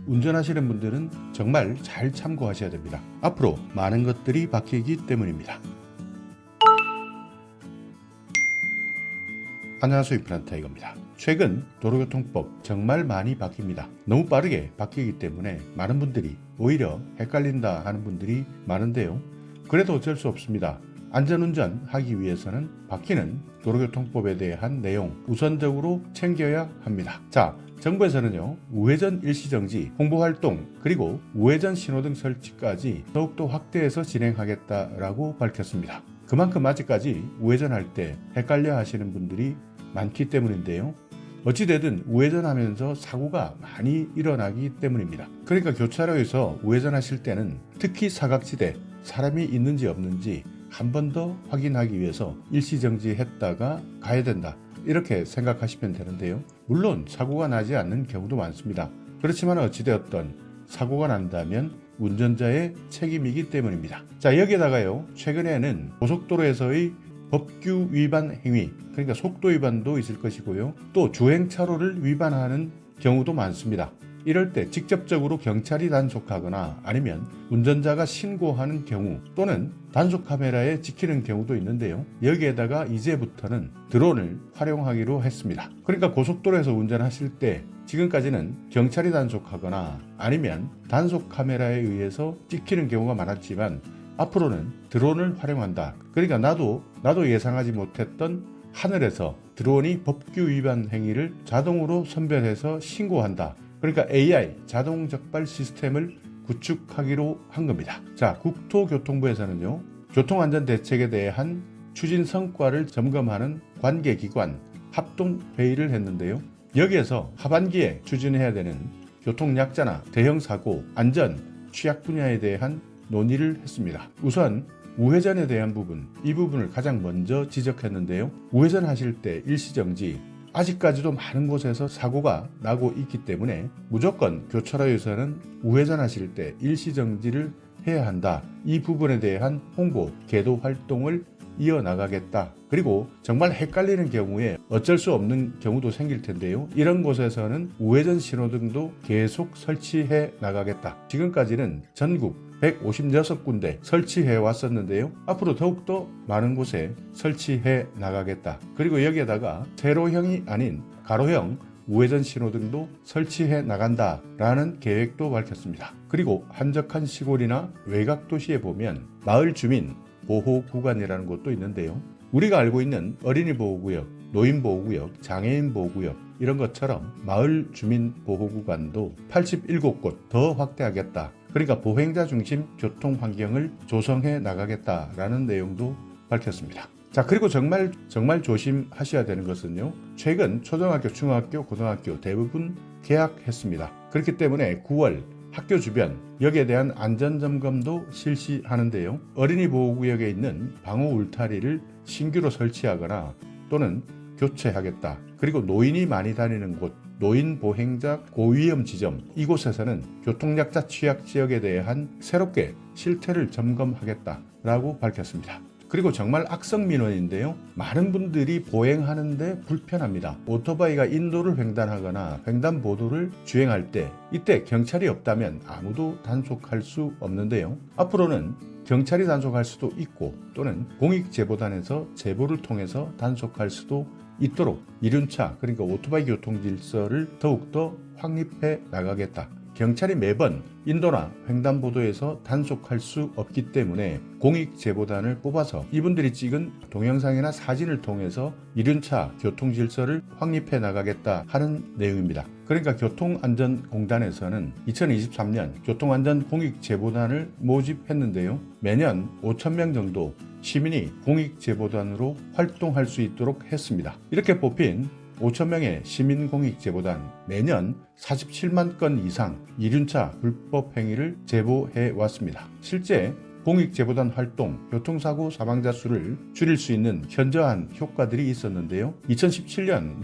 운전하시는 분들은 정말 잘 참고하셔야 됩니다. 앞으로 많은 것들이 바뀌기 때문입니다. 안녕하세요, 이프란타이거입니다. 최근 도로교통법 정말 많이 바뀝니다. 너무 빠르게 바뀌기 때문에 많은 분들이 오히려 헷갈린다 하는 분들이 많은데요. 그래도 어쩔 수 없습니다. 안전운전 하기 위해서는 바뀌는 도로교통법에 대한 내용 우선적으로 챙겨야 합니다. 자, 정부에서는요, 우회전 일시정지, 홍보활동, 그리고 우회전 신호등 설치까지 더욱더 확대해서 진행하겠다라고 밝혔습니다. 그만큼 아직까지 우회전할 때 헷갈려 하시는 분들이 많기 때문인데요. 어찌되든 우회전하면서 사고가 많이 일어나기 때문입니다. 그러니까 교차로에서 우회전하실 때는 특히 사각지대, 사람이 있는지 없는지 한 번 더 확인하기 위해서 일시정지했다가 가야 된다, 이렇게 생각하시면 되는데요. 물론 사고가 나지 않는 경우도 많습니다. 그렇지만 어찌되었던 사고가 난다면 운전자의 책임이기 때문입니다. 자, 여기에다가요, 최근에는 고속도로에서의 법규 위반 행위, 그러니까 속도 위반도 있을 것이고요, 또 주행차로를 위반하는 경우도 많습니다. 이럴 때 직접적으로 경찰이 단속하거나 아니면 운전자가 신고하는 경우 또는 단속 카메라에 찍히는 경우도 있는데요. 여기에다가 이제부터는 드론을 활용하기로 했습니다. 그러니까 고속도로에서 운전하실 때 지금까지는 경찰이 단속하거나 아니면 단속 카메라에 의해서 찍히는 경우가 많았지만 앞으로는 드론을 활용한다. 그러니까 나도 예상하지 못했던 하늘에서 드론이 법규 위반 행위를 자동으로 선별해서 신고한다. 그러니까 AI 자동 적발 시스템을 구축하기로 한 겁니다. 자, 국토교통부에서는요, 교통안전대책에 대한 추진 성과를 점검하는 관계기관 합동회의를 했는데요. 여기에서 하반기에 추진해야 되는 교통약자나 대형사고, 안전, 취약 분야에 대한 논의를 했습니다. 우선 우회전에 대한 부분, 이 부분을 가장 먼저 지적했는데요. 우회전 하실 때 일시정지, 아직까지도 많은 곳에서 사고가 나고 있기 때문에 무조건 교차로에서는 우회전하실 때 일시정지를 해야 한다. 이 부분에 대한 홍보, 계도 활동을 이어나가겠다. 그리고 정말 헷갈리는 경우에 어쩔 수 없는 경우도 생길 텐데요. 이런 곳에서는 우회전 신호등도 계속 설치해 나가겠다. 지금까지는 전국 156군데 설치해 왔었는데요. 앞으로 더욱더 많은 곳에 설치해 나가겠다. 그리고 여기에다가 세로형이 아닌 가로형 우회전 신호등도 설치해 나간다라는 계획도 밝혔습니다. 그리고 한적한 시골이나 외곽 도시에 보면 마을 주민 보호 구간이라는 곳도 있는데요. 우리가 알고 있는 어린이 보호구역, 노인 보호구역, 장애인 보호구역 이런 것처럼 마을 주민 보호 구간도 87곳 더 확대하겠다. 그러니까 보행자 중심 교통 환경을 조성해 나가겠다라는 내용도 밝혔습니다. 자, 그리고 정말 조심하셔야 되는 것은요, 최근 초등학교, 중학교, 고등학교 대부분 개학했습니다. 그렇기 때문에 9월 학교 주변 여기에 대한 안전점검도 실시하는데요. 어린이 보호구역에 있는 방호 울타리를 신규로 설치하거나 또는 교체하겠다. 그리고 노인이 많이 다니는 곳, 노인 보행자 고위험 지점, 이곳에서는 교통약자 취약 지역에 대한 새롭게 실태를 점검하겠다라고 밝혔습니다. 그리고 정말 악성민원인데요. 많은 분들이 보행하는데 불편합니다. 오토바이가 인도를 횡단하거나 횡단보도를 주행할 때 이때 경찰이 없다면 아무도 단속할 수 없는데요. 앞으로는 경찰이 단속할 수도 있고 또는 공익제보단에서 제보를 통해서 단속할 수도 있도록 이륜차, 그러니까 오토바이 교통질서를 더욱더 확립해 나가겠다. 경찰이 매번 인도나 횡단보도에서 단속할 수 없기 때문에 공익제보단을 뽑아서 이분들이 찍은 동영상이나 사진을 통해서 이륜차 교통질서를 확립해 나가겠다 하는 내용입니다. 그러니까 교통안전공단에서는 2023년 교통안전 공익제보단을 모집했는데요. 매년 5,000명 정도 시민이 공익제보단으로 활동할 수 있도록 했습니다. 이렇게 뽑힌 5,000명의 시민공익제보단 매년 47만 건 이상 이륜차 불법 행위를 제보해 왔습니다. 실제 공익제보단 활동, 교통사고 사망자 수를 줄일 수 있는 현저한 효과들이 있었는데요. 2017년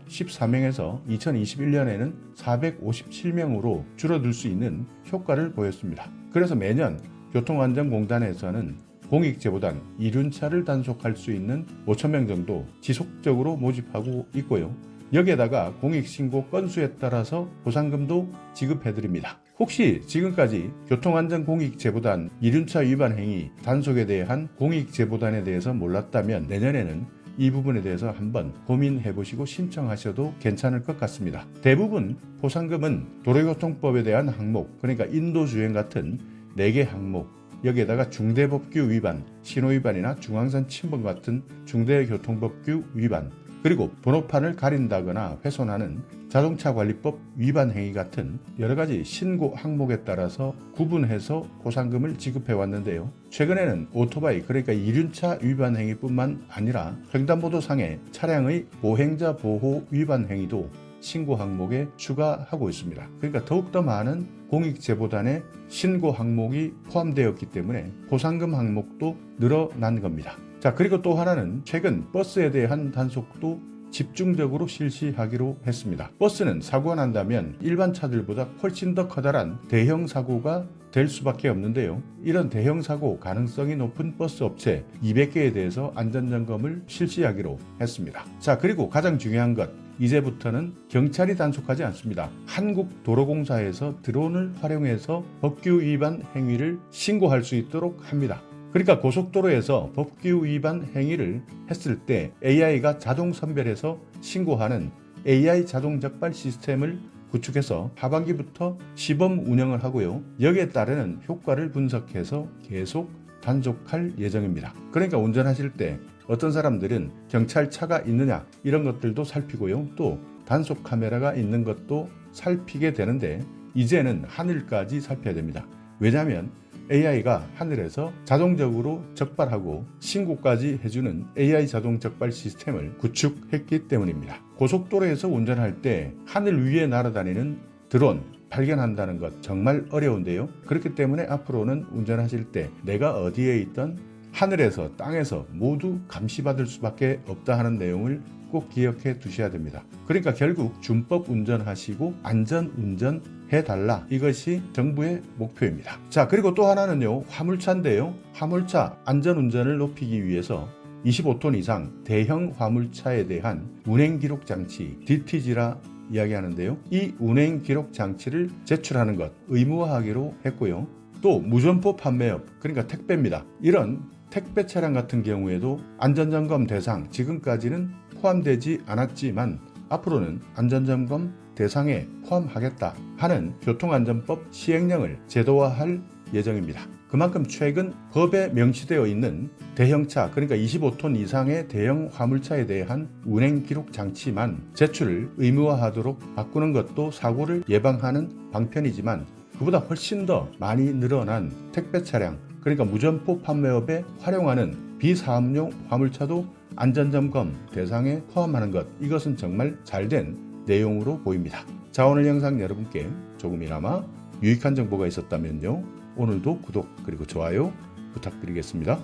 614명에서 2021년에는 457명으로 줄어들 수 있는 효과를 보였습니다. 그래서 매년 교통안전공단에서는 공익제보단 이륜차를 단속할 수 있는 5,000명 정도 지속적으로 모집하고 있고요. 여기에다가 공익신고 건수에 따라서 보상금도 지급해드립니다. 혹시 지금까지 교통안전공익제보단 이륜차 위반 행위 단속에 대한 공익제보단에 대해서 몰랐다면 내년에는 이 부분에 대해서 한번 고민해보시고 신청하셔도 괜찮을 것 같습니다. 대부분 보상금은 도로교통법에 대한 항목, 그러니까 인도주행 같은 4개 항목, 여기에다가 중대법규 위반, 신호위반이나 중앙선 침범 같은 중대교통법규 위반, 그리고 번호판을 가린다거나 훼손하는 자동차관리법 위반 행위 같은 여러가지 신고 항목에 따라서 구분해서 보상금을 지급해 왔는데요. 최근에는 오토바이, 그러니까 이륜차 위반 행위뿐만 아니라 횡단보도상의 차량의 보행자 보호 위반 행위도 신고 항목에 추가하고 있습니다. 그러니까 더욱더 많은 공익제보단의 신고 항목이 포함되었기 때문에 보상금 항목도 늘어난 겁니다. 자, 그리고 또 하나는 최근 버스에 대한 단속도 집중적으로 실시하기로 했습니다. 버스는 사고가 난다면 일반 차들보다 훨씬 더 커다란 대형 사고가 될 수밖에 없는데요. 이런 대형 사고 가능성이 높은 버스 업체 200개에 대해서 안전점검을 실시하기로 했습니다. 자, 그리고 가장 중요한 것, 이제부터는 경찰이 단속하지 않습니다. 한국도로공사에서 드론을 활용해서 법규 위반 행위를 신고할 수 있도록 합니다. 그러니까 고속도로에서 법규 위반 행위를 했을 때 AI가 자동 선별해서 신고하는 AI 자동 적발 시스템을 구축해서 하반기부터 시범 운영을 하고요. 여기에 따르는 효과를 분석해서 계속 단속할 예정입니다. 그러니까 운전하실 때 어떤 사람들은 경찰차가 있느냐 이런 것들도 살피고요. 또 단속 카메라가 있는 것도 살피게 되는데 이제는 하늘까지 살펴야 됩니다. 왜냐하면 AI가 하늘에서 자동적으로 적발하고 신고까지 해주는 AI 자동 적발 시스템을 구축했기 때문입니다. 고속도로에서 운전할 때 하늘 위에 날아다니는 드론 발견한다는 것 정말 어려운데요. 그렇기 때문에 앞으로는 운전하실 때 내가 어디에 있던 하늘에서 땅에서 모두 감시받을 수밖에 없다 하는 내용을 꼭 기억해 두셔야 됩니다. 그러니까 결국 준법 운전하시고 안전 운전 해달라, 이것이 정부의 목표입니다. 자, 그리고 또 하나는요, 화물차인데요. 화물차 안전운전을 높이기 위해서 25톤 이상 대형 화물차에 대한 운행기록 장치 DTG라 이야기하는데요. 이 운행기록 장치를 제출하는 것 의무화하기로 했고요. 또 무점포 판매업, 그러니까 택배입니다. 이런 택배 차량 같은 경우에도 안전점검 대상, 지금까지는 포함되지 않았지만 앞으로는 안전점검 대상에 포함하겠다 하는 교통안전법 시행령을 제도화할 예정입니다. 그만큼 최근 법에 명시되어 있는 대형차, 그러니까 25톤 이상의 대형 화물차에 대한 운행기록 장치만 제출을 의무화하도록 바꾸는 것도 사고를 예방하는 방편이지만 그보다 훨씬 더 많이 늘어난 택배 차량, 그러니까 무점포 판매업에 활용하는 비사업용 화물차도 안전점검 대상에 포함하는 것, 이것은 정말 잘된 내용으로 보입니다. 자, 오늘 영상 여러분께 조금이나마 유익한 정보가 있었다면요, 오늘도 구독 그리고 좋아요 부탁드리겠습니다.